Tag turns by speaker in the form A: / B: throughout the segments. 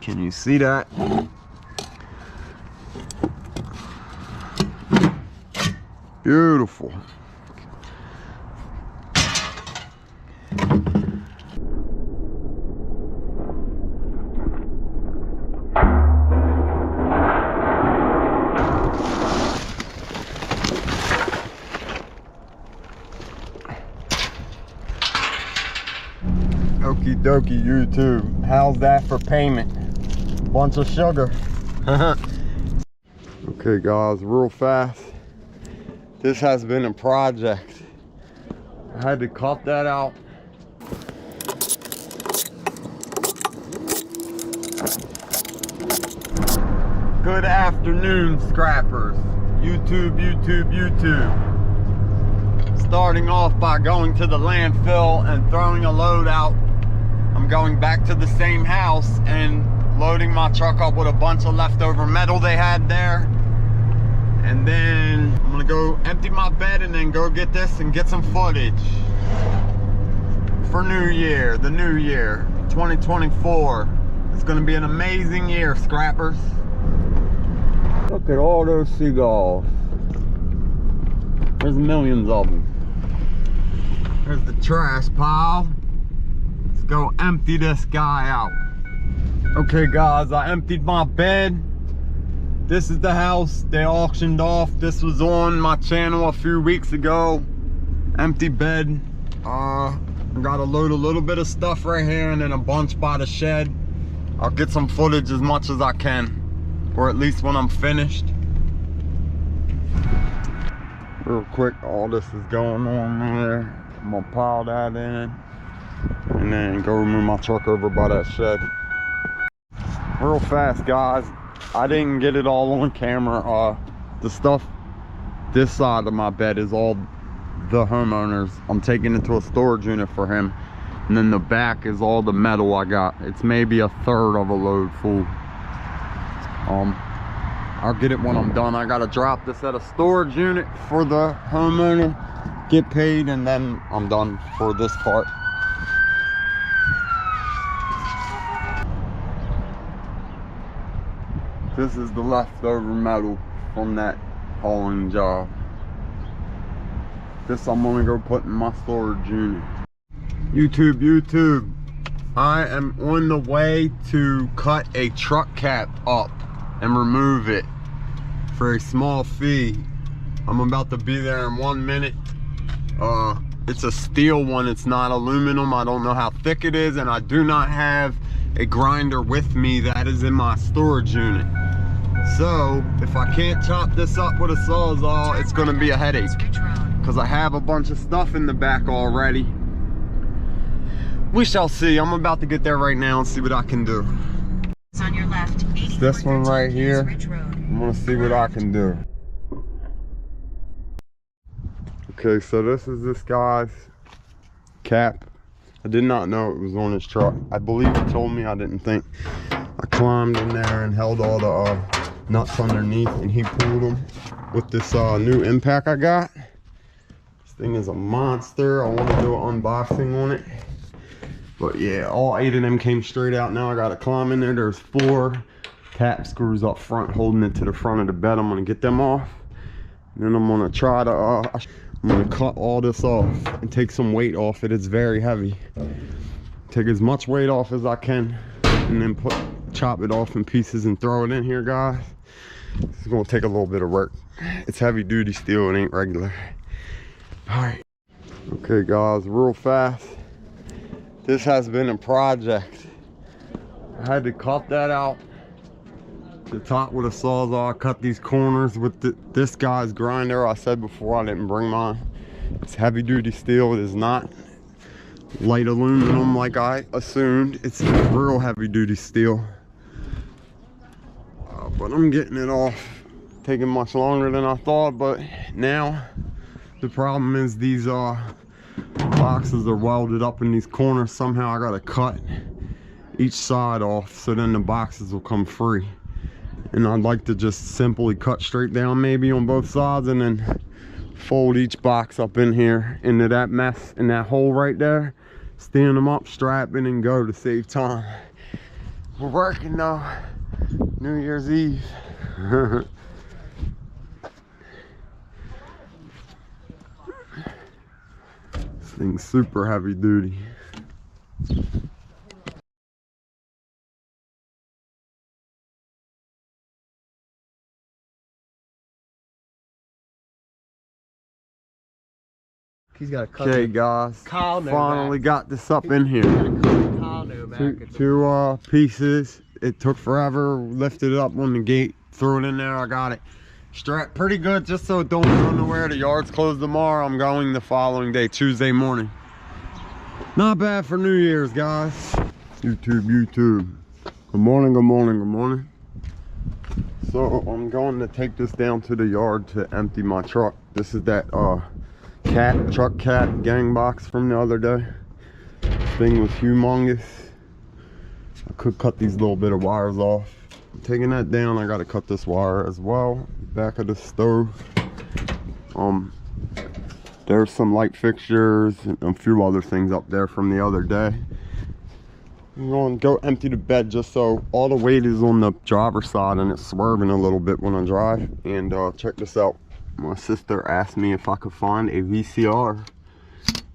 A: Can you see that? Beautiful. Okie dokie YouTube. How's that for payment? Bunch of sugar. Okay guys, real fast. This has been a project. I had to cut that out. Good afternoon, scrappers. YouTube. Starting off by going to the landfill and throwing a load out. I'm going back to the same house and loading my truck up with a bunch of leftover metal they had there. And then I'm gonna go empty my bed and then go get this and get some footage for New Year, the new year, 2024. It's gonna be an amazing year, scrappers. Look at all those seagulls. There's millions of them. There's the trash pile. Let's go empty this guy out. Okay guys, I emptied my bed. This is the house they auctioned off. This was on my channel a few weeks ago. Empty bed. I got a little bit of stuff right here and then a bunch by the shed. I'll get some footage as much as I can, or at least when I'm finished. Real quick, all this is going on there. I'm gonna pile that in and then go move my truck over by that shed. Real fast guys, I didn't get it all on camera. The stuff this side of my bed is all the homeowners. I'm taking it to a storage unit for him, and then the back is all the metal I got. It's maybe a third of a load full. I'll get it when I'm done. I gotta drop this at a storage unit for the homeowner, get paid, and then I'm done for this part. This is the leftover metal from that hauling job. This I'm gonna go put in my storage unit. YouTube, I am on the way to cut a truck cap up and remove it for a small fee. I'm about to be there in 1 minute. It's a steel one, it's not aluminum. I don't know how thick it is, and I do not have a grinder with me that is in my storage unit. So if I can't chop this up with a sawzall, it's gonna be a headache, because I have a bunch of stuff in the back already. We shall see. I'm about to get there right now and see what I can do.
B: On your left,
A: This one right here, I'm gonna see what I can do. Okay, so this is this guy's cap. I did not know it was on his truck. I believe he told me, I didn't think. I climbed in there and held all the nuts underneath, and he pulled them with this new impact I got. This thing is a monster. I want to do an unboxing on it. But yeah, all 8 of them came straight out. Now I gotta climb in there. There's 4 cap screws up front holding it to the front of the bed. I'm gonna get them off. And then I'm gonna try to, I'm gonna cut all this off and take some weight off it. It's very heavy. Take as much weight off as I can and then chop it off in pieces and throw it in here, guys. It's gonna take a little bit of work. It's heavy duty steel, it ain't regular. All right. Okay guys, real fast. This has been a project. I had to cut that out. The top with a sawzall. I cut these corners with this guy's grinder. I said before, I didn't bring mine. It's heavy duty steel. It is not light aluminum like I assumed. It's real heavy duty steel. But I'm getting it off. Taking much longer than I thought, but now the problem is these boxes are welded up in these corners. Somehow I gotta cut each side off so then the boxes will come free. And I'd like to just simply cut straight down maybe on both sides and then fold each box up in here into that mess in that hole right there, stand them up, strap in, and go to save time. We're working though. New Year's Eve. This thing's super heavy duty.
C: He's got a cut.
A: Okay guys, finally got this up in here. Two pieces. It took forever. Lifted it up on the gate, threw it in there. I got it strapped pretty good just so it don't go nowhere. The yard's closed tomorrow. I'm going the following day, Tuesday morning. Not bad for New Year's, guys. YouTube. Good morning, good morning, good morning. So I'm going to take this down to the yard to empty my truck. This is that truck cat gang box from the other day. This thing was humongous. I could cut these little bit of wires off. I'm taking that down. I got to cut this wire as well. Back of the stove. There's some light fixtures and a few other things up there from the other day. I'm going to go empty the bed just so all the weight is on the driver's side and it's swerving a little bit when I drive. And check this out. My sister asked me if I could find a VCR.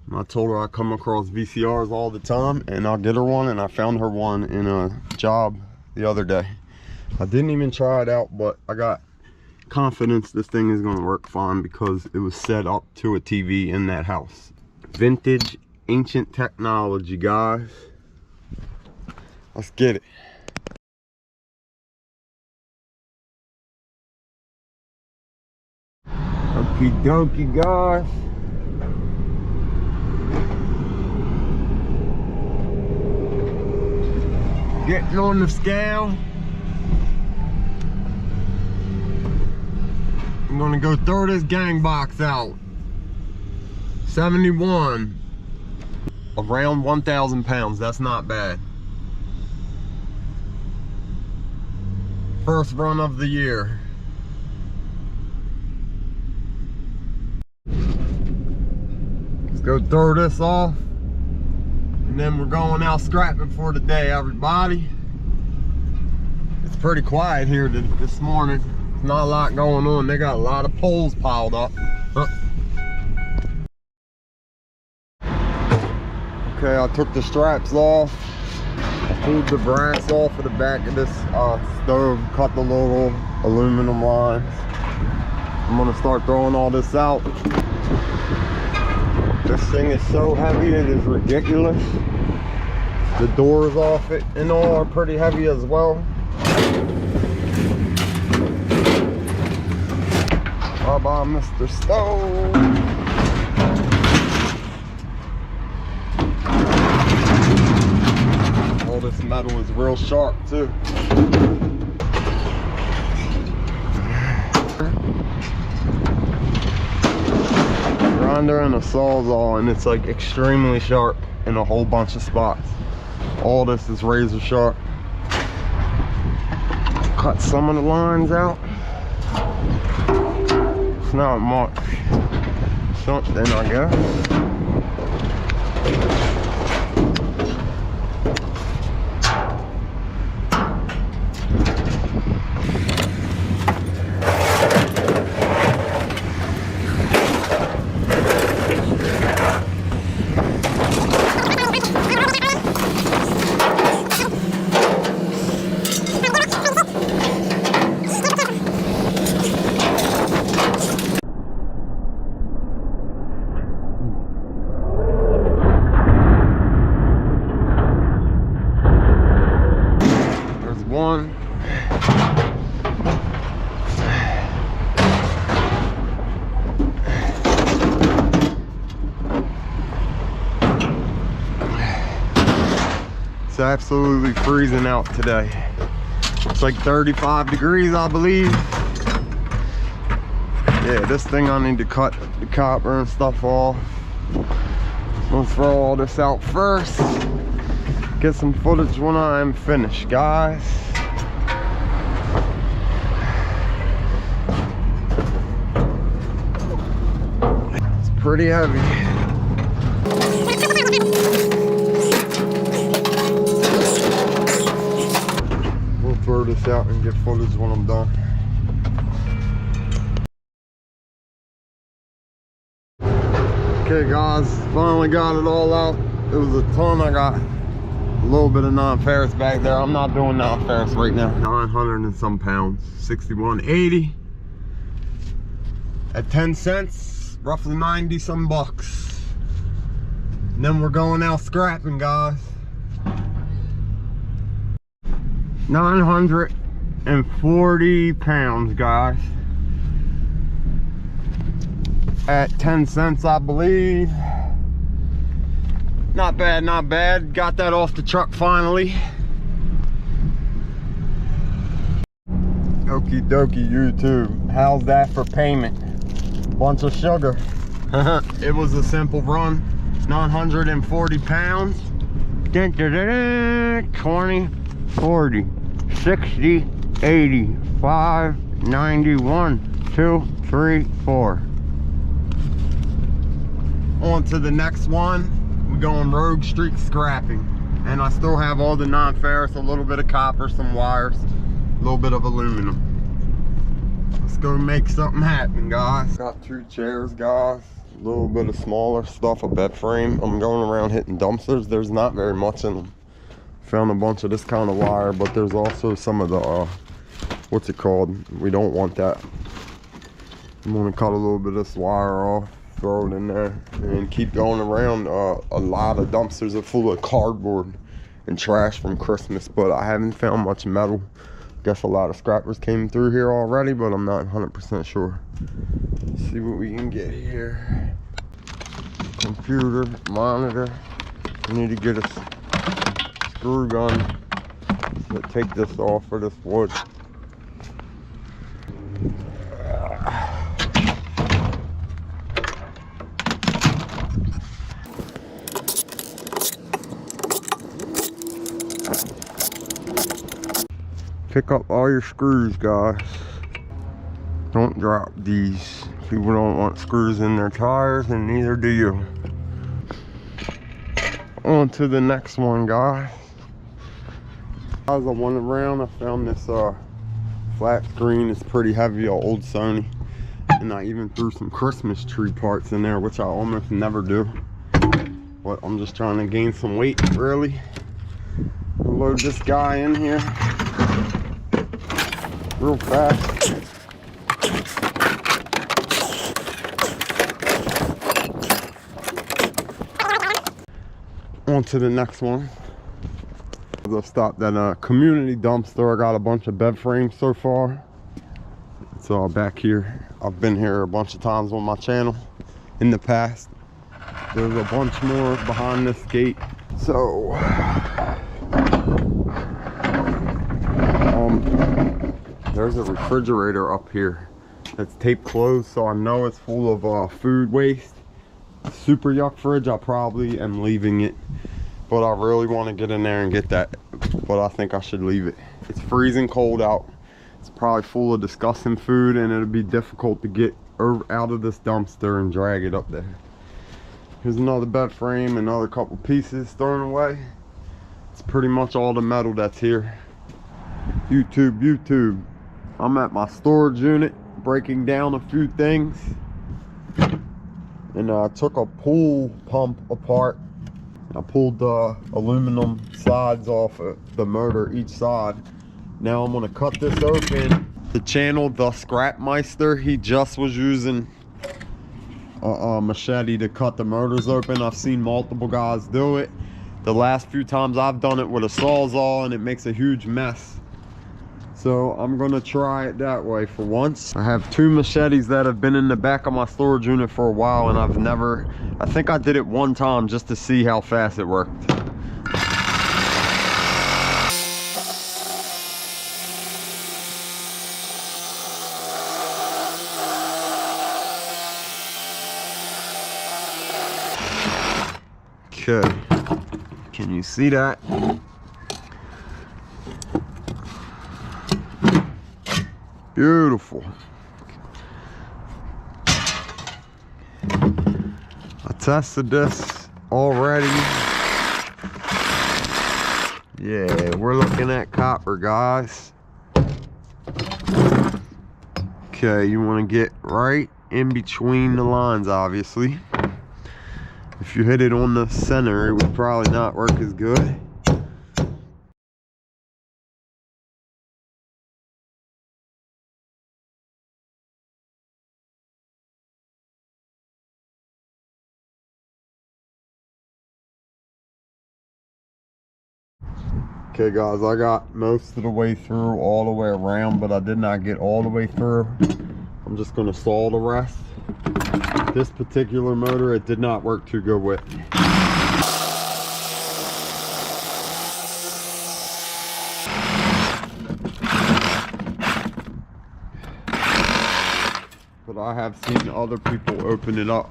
A: And I told her I come across VCRs all the time and I'll get her one, and I found her one in a job the other day. I didn't even try it out, but I got confidence this thing is going to work fine because it was set up to a TV in that house. Vintage, ancient technology, guys. Let's get it. Okie dokie, guys. Getting on the scale. I'm gonna go throw this gang box out. 71. Around 1,000 pounds. That's not bad. First run of the year. Let's go throw this off. And then we're going out scrapping for the day, everybody. It's pretty quiet here this morning. There's not a lot going on. They got a lot of poles piled up. Okay, I took the straps off. I pulled the brass off of the back of this stove, cut the little aluminum lines. I'm gonna start throwing all this out. This thing is so heavy, it is ridiculous. The doors off it and all are pretty heavy as well. Bye-bye, Mr. Stove. All this metal is real sharp too. Grinder and a sawzall, and it's like extremely sharp in a whole bunch of spots. All this is razor sharp. Cut some of the lines out. It's not much. Something, I guess. One. It's absolutely freezing out today. It's like 35 degrees, I believe. Yeah, this thing I need to cut the copper and stuff off. Let's throw all this out first. Get some footage when I am finished, guys. It's pretty heavy. get footage when I'm done. Okay guys, finally got it all out. It was a ton. I got a little bit of non-ferrous back there. I'm not doing non-ferrous right now. 900 and some pounds, 61.80 at 10 cents, roughly 90 some bucks. And then we're going out scrapping, guys. 940 pounds, guys, at 10 cents, I believe. Not bad, not bad. Got that off the truck finally. Okie dokie, YouTube. How's that for payment? Bunch of sugar. It was a simple run. 940 pounds. 20, 40, 60, 80, 5, 91, 2, 3, 4. On to the next one. We're going Rogue Street scrapping. And I still have all the non-ferrous, a little bit of copper, some wires, a little bit of aluminum. Let's go make something happen, guys. Got 2 chairs, guys. A little bit of smaller stuff, a bed frame. I'm going around hitting dumpsters. There's not very much in them. Found a bunch of this kind of wire, but there's also some of the what's it called? We don't want that. I'm gonna cut a little bit of this wire off, throw it in there, and keep going around. A lot of dumpsters are full of cardboard and trash from Christmas, but I haven't found much metal. Guess a lot of scrappers came through here already, but I'm not 100% sure. Let's see what we can get here. Computer, monitor. I need to get a screw gun to take this off for this wood. Pick up all your screws, guys. Don't drop these. People don't want screws in their tires, and neither do you. On to the next one, guys. As I went around, I found this flat screen. It's pretty heavy, old Sony. And I even threw some Christmas tree parts in there, which I almost never do. But I'm just trying to gain some weight, really. I'll load this guy in here real fast. On to the next one. I stopped at a community dumpster. I got a bunch of bed frames so far. It's all back here. I've been here a bunch of times on my channel in the past. There's a bunch more behind this gate. So there's a refrigerator up here that's taped closed, so I know it's full of food waste. Super yuck fridge. I probably am leaving it, but I really want to get in there and get that, but I think I should leave it. It's freezing cold out. It's probably full of disgusting food, and it'll be difficult to get out of this dumpster and drag it up there. Here's another bed frame, another couple pieces thrown away. It's pretty much all the metal that's here. YouTube. I'm at my storage unit breaking down a few things, and I took a pool pump apart. I pulled the aluminum sides off of the motor each side. Now I'm gonna cut this open. The channel, the Scrapmeister, he just was using a machete to cut the motors open. I've seen multiple guys do it. The last few times I've done it with a Sawzall, and it makes a huge mess. So I'm gonna try it that way for once. I have 2 machetes that have been in the back of my storage unit for a while, and I think I did it one time just to see how fast it worked. Okay, can you see that? Beautiful. I tested this already. Yeah, we're looking at copper, guys. Okay, you want to get right in between the lines, obviously. If you hit it on the center, it would probably not work as good. Okay guys, I got most of the way through all the way around, but I did not get all the way through. I'm just gonna saw the rest. This particular motor, it did not work too good with. But I have seen other people open it up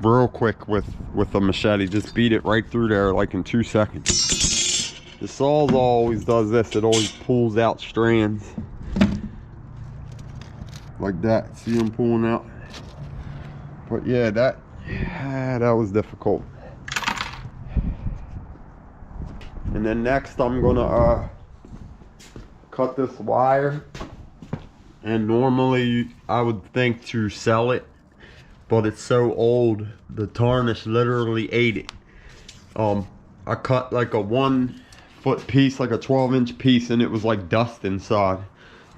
A: real quick with a machete. Just beat it right through there like in 2 seconds. The Sawzall always does this. It always pulls out strands like that. See them pulling out? But yeah, that was difficult. And then next I'm gonna cut this wire. And normally I would think to sell it, but it's so old, the tarnish literally ate it. I cut like a 1 foot piece, like a 12-inch piece, and it was like dust inside.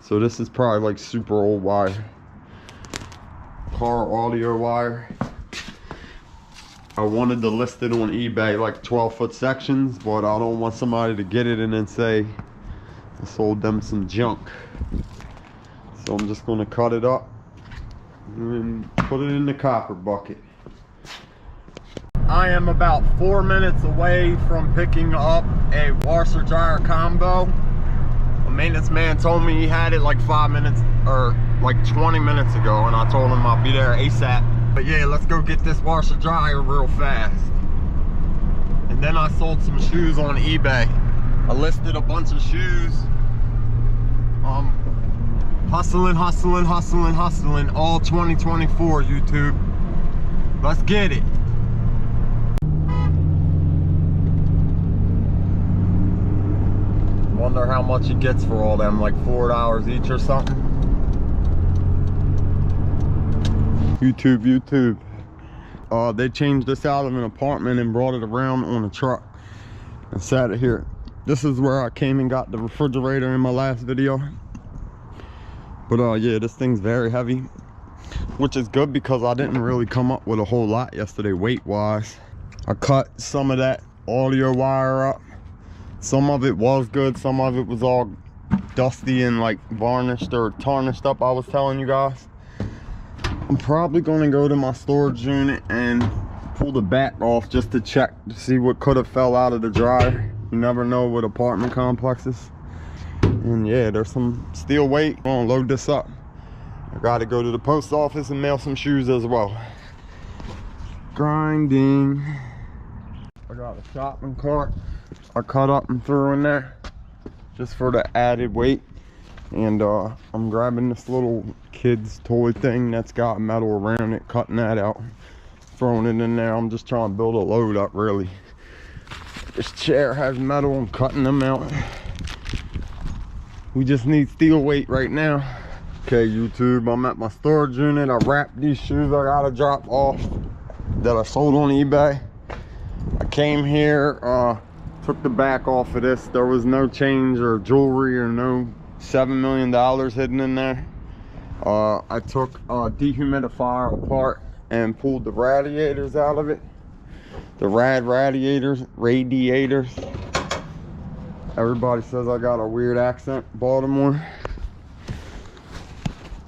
A: So this is probably like super old wire. Car audio wire. I wanted to list it on eBay like 12-foot sections, but I don't want somebody to get it and then say I sold them some junk. So I'm just gonna cut it up and put it in the copper bucket. I am about 4 minutes away from picking up a washer dryer combo. The maintenance man told me he had it like 5 minutes or like 20 minutes ago, and I told him I'll be there ASAP. But yeah, let's go get this washer dryer real fast. And then I sold some shoes on eBay. I listed a bunch of shoes. Hustling all 2024, YouTube. Let's get it. Wonder how much he gets for all them, like $4 each or something. YouTube. They changed this out of an apartment and brought it around on a truck and sat it here. This is where I came and got the refrigerator in my last video. But yeah, this thing's very heavy, which is good because I didn't really come up with a whole lot yesterday weight wise. I cut some of that audio wire up. Some of it was good, some of it was all dusty and like varnished or tarnished up, I was telling you guys. I'm probably gonna go to my storage unit and pull the back off just to check to see what could have fell out of the dryer. You never know with apartment complexes. And yeah, there's some steel weight. I'm gonna load this up. I gotta go to the post office and mail some shoes as well. Grinding. I got a shopping cart I cut up and threw in there just for the added weight. And I'm grabbing this little kid's toy thing that's got metal around it, cutting that out, throwing it in there. I'm just trying to build a load up, really. This chair has metal, I'm cutting them out. We just need steel weight right now. Okay, YouTube, I'm at my storage unit. I wrapped these shoes I gotta drop off that I sold on eBay. I came here, took the back off of this. There was no change or jewelry or no $7 million hidden in there. I took a dehumidifier apart and pulled the radiators out of it. The radiators. Everybody says I got a weird accent, Baltimore.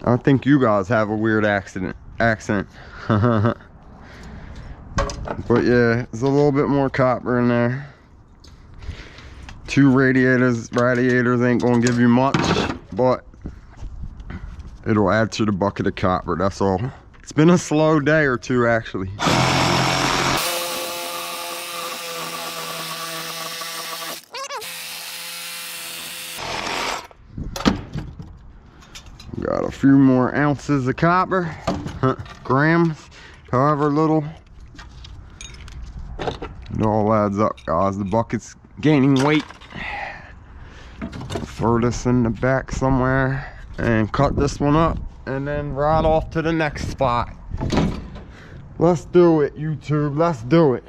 A: I think you guys have a weird accent. But yeah, there's a little bit more copper in there. 2 radiators ain't gonna give you much, but it'll add to the bucket of copper, that's all. It's been a slow day or two, actually. Got a few more ounces of copper, grams, however little. It all adds up, guys. The bucket's gaining weight. Throw this in the back somewhere and cut this one up and then right off to the next spot. Let's do it, YouTube. Let's do it.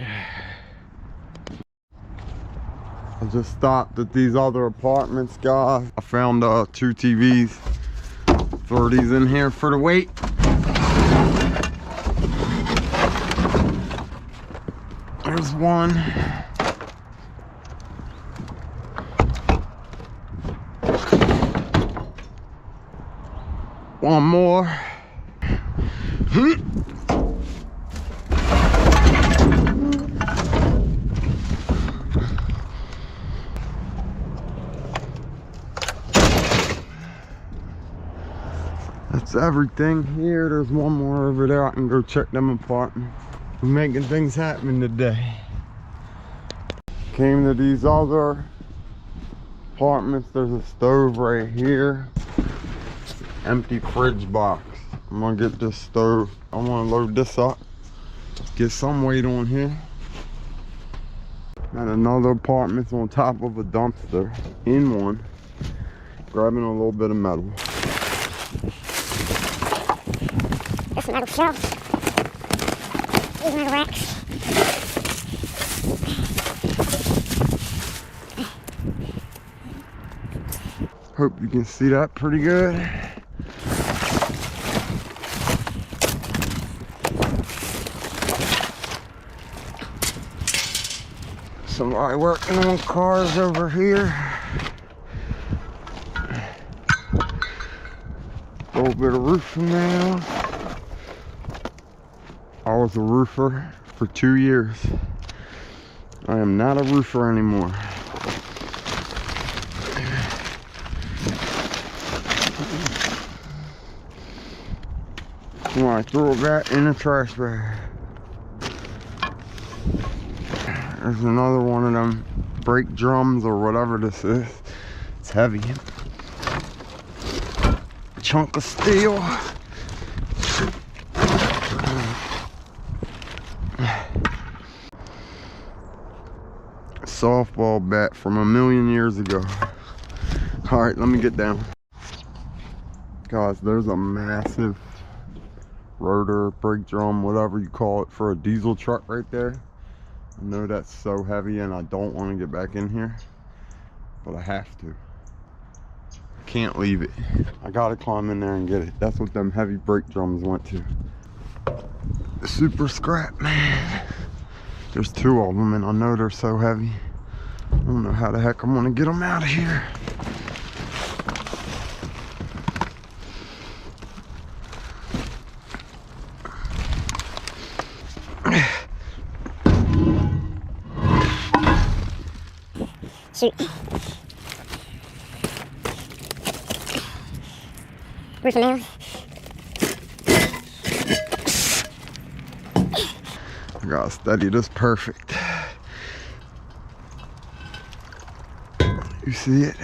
A: I just stopped at these other apartments, guys. I found 2 TVs. Throw these in here for the weight. There's one. One more. That's everything here. There's one more over there. I can go check them apartments. We're making things happen today. Came to these other apartments. There's a stove right here. Empty fridge box. I'm gonna get this stove. I wanna load this up. Get some weight on here. Got another apartment on top of a dumpster. In one. Grabbing a little bit of metal.
C: This metal shelf. These metal racks.
A: Hope you can see that pretty good. Somebody working on cars over here. A little bit of roofing now. I was a roofer for 2 years. I am not a roofer anymore. I threw that in a trash bag. There's another one of them brake drums or whatever this is. It's heavy. Chunk of steel. Softball bat from 1,000,000 years ago. All right, let me get down. Guys, there's a massive rotor, brake drum, whatever you call it, for a diesel truck right there. I know that's so heavy and I don't want to get back in here, but I have to. Can't leave it. I gotta climb in there and get it. That's what them heavy brake drums went to. The super scrap, man. There's 2 of them and I know they're so heavy. I don't know how the heck I'm gonna get them out of here.
C: Shoot. Roofing now.
A: I gotta steady this perfect. You see it?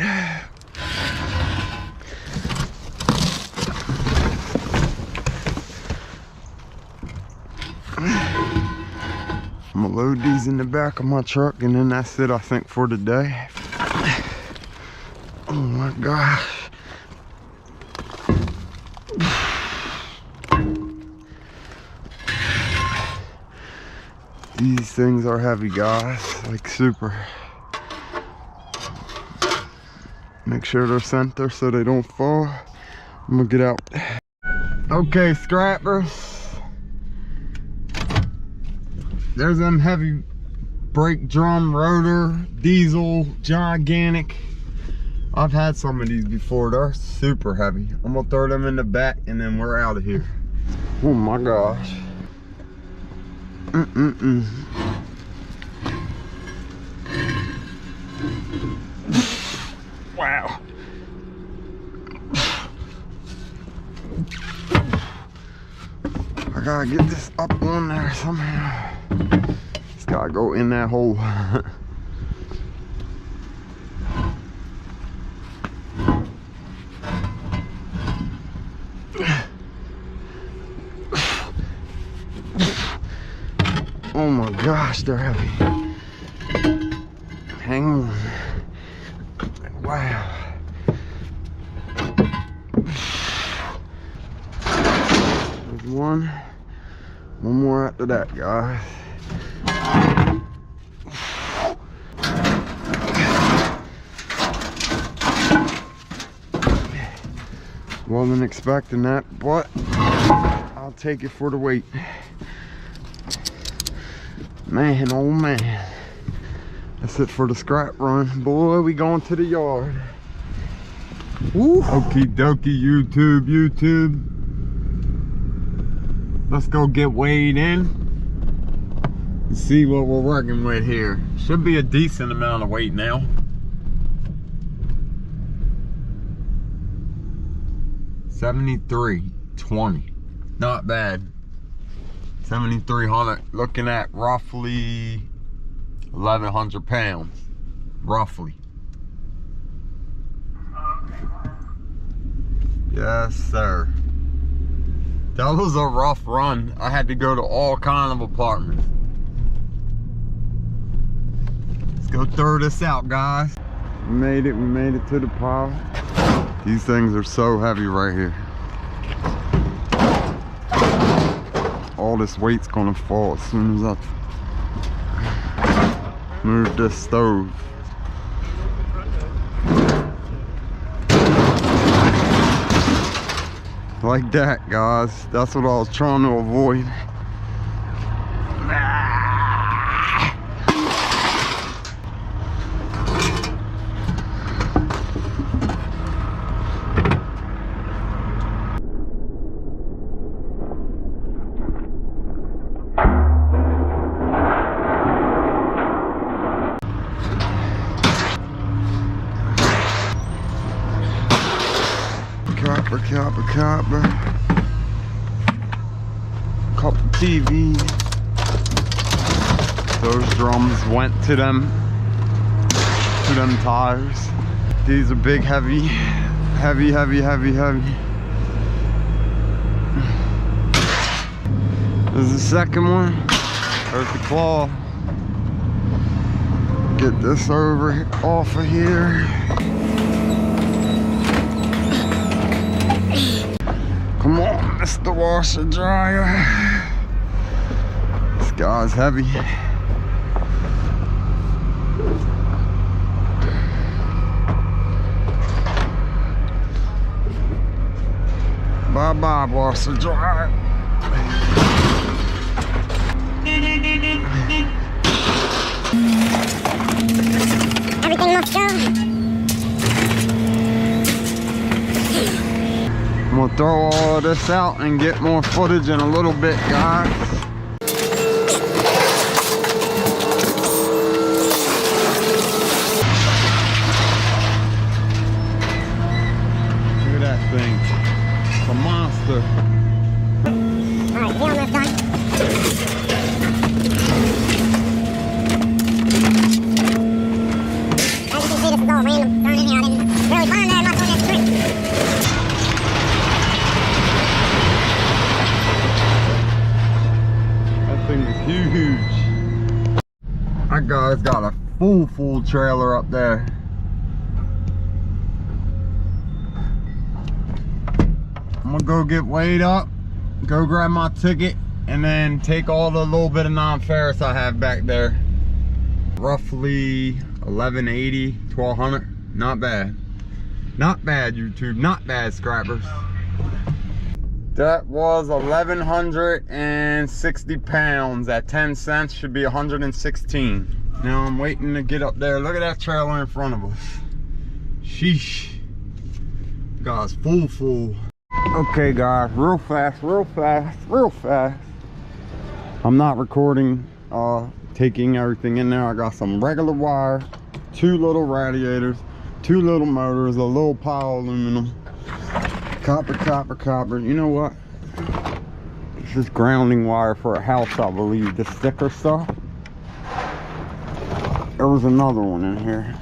A: I'm gonna load these in the back of my truck and then that's it, I think, for today. Oh my gosh. These things are heavy, guys, like super. Make sure they're center so they don't fall. I'm gonna get out. Okay, scrappers. There's them heavy brake drum, rotor, diesel, gigantic. I've had some of these before. They're super heavy. I'm gonna throw them in the back and then we're out of here. Oh my gosh. Wow. I gotta get this up on there somehow. It's gotta go in that hole. Oh my gosh, they're heavy. Hang on. Wow. There's one more after that, guys. Wasn't expecting that, but I'll take it for the weight. Man, oh man. That's it for the scrap run. Boy, we going to the yard. Woo. Okie dokie, YouTube. Let's go get weighed in and see what we're working with here. Should be a decent amount of weight now. $73.20. Not bad. 7,300. Looking at roughly 1,100 pounds. Roughly. Yes, sir. That was a rough run. I had to go to all kind of apartments. Let's go throw this out, guys. We made it to the pile. These things are so heavy right here. All this weight's gonna fall as soon as I move this stove. Like that, guys. That's what I was trying to avoid. Copper. Couple TVs. Those drums went to them tires. These are big, heavy. This is the second one. There's the claw. Get this off of here. Come on, Mr. Washer Dryer. This guy's heavy. Bye-bye, Washer Dryer.
C: Everything must go.
A: I'm gonna throw all of this out and get more footage in a little bit, guys. Look at that thing. It's a monster.
C: Alright, the almost done. As you can see, this is all random thrown in here. I didn't really find that much on this trip.
A: Thing is huge. That guy's got a full trailer up there. I'm gonna go get weighed up, go grab my ticket, and then take all the little bit of non-ferrous I have back there. Roughly 1180, 1200. Not bad. Not bad, YouTube. Not bad, scrappers. That was 1,160 pounds at 10 cents. Should be 116. Now I'm waiting to get up there. Look at that trailer in front of us. Sheesh. Guys, full. Okay, guys, real fast. I'm not recording, taking everything in there. I got some regular wire, 2 little radiators, 2 little motors, a little pile of aluminum. Copper. You know what? This is grounding wire for a house, I believe. The sticker stuff. There was another one in here.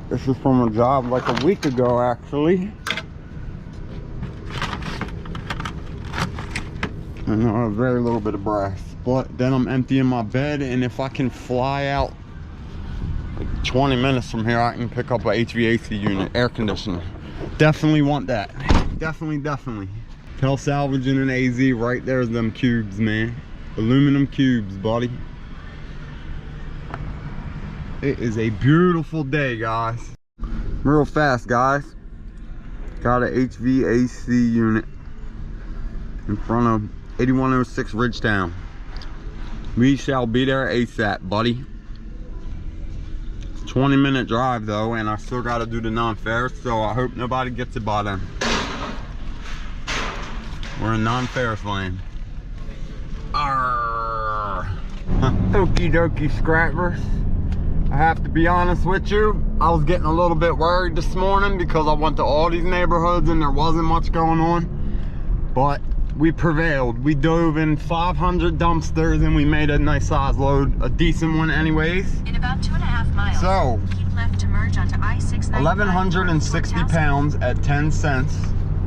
A: This is from a job like a week ago, actually. And a very little bit of brass. But then I'm emptying my bed, and if I can fly out like 20 minutes from here, I can pick up a HVAC unit, air conditioner. Definitely want that. Definitely. Tell Salvaging and AZ right there's them cubes, man. Aluminum cubes, buddy. It is a beautiful day, guys. Real fast, guys. Got a HVAC unit in front of 8106 Ridgetown. We shall be there ASAP, buddy. 20-minute drive though, and I still gotta do the non-ferrous, so I hope nobody gets it by then. We're in non-ferrous lane. Arrgh. Okie dokie, scrappers. I have to be honest with you, I was getting a little bit worried this morning because I went to all these neighborhoods and there wasn't much going on. But we prevailed. We dove in 500 dumpsters and we made a nice size load, a decent one anyways.
B: In about 2.5 miles,
A: so
B: keep left to merge onto I-695.
A: 1,160 pounds at 10 cents,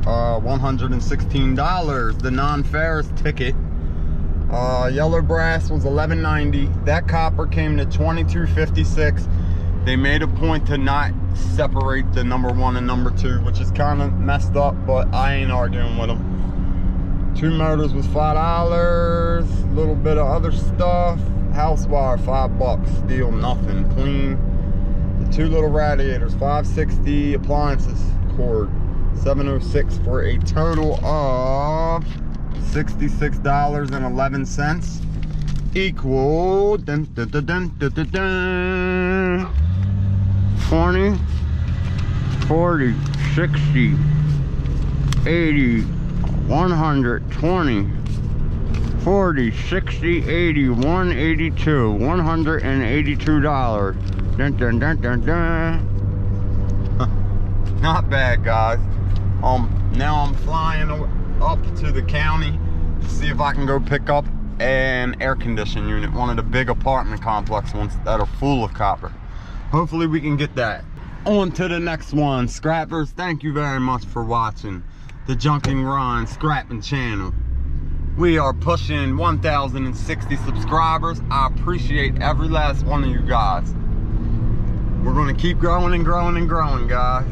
A: $116. The non-ferrous ticket, yellow brass was $11.90. That copper came to $22.56. They made a point to not separate the number 1 and number 2, which is kind of messed up, but I ain't arguing with them. 2 motors was $5, little bit of other stuff. House wire, $5, steel, nothing, clean. The 2 little radiators, $5.60. Appliances, cord, $7.06 for a total of $66.11. Equal 20, 40, 60, 80, 120, 40, 60, 80, 182, $182. Dun, dun, dun, dun, dun. Not bad, guys. Now I'm flying up to the county to see if I can go pick up an air conditioning unit, one of the big apartment complex ones that are full of copper. Hopefully we can get that. On to the next one. Scrappers, thank you very much for watching the Junking Ron Scrapping channel. We are pushing 1,060 subscribers. I appreciate every last one of you guys. We're going to keep growing and growing and growing, guys.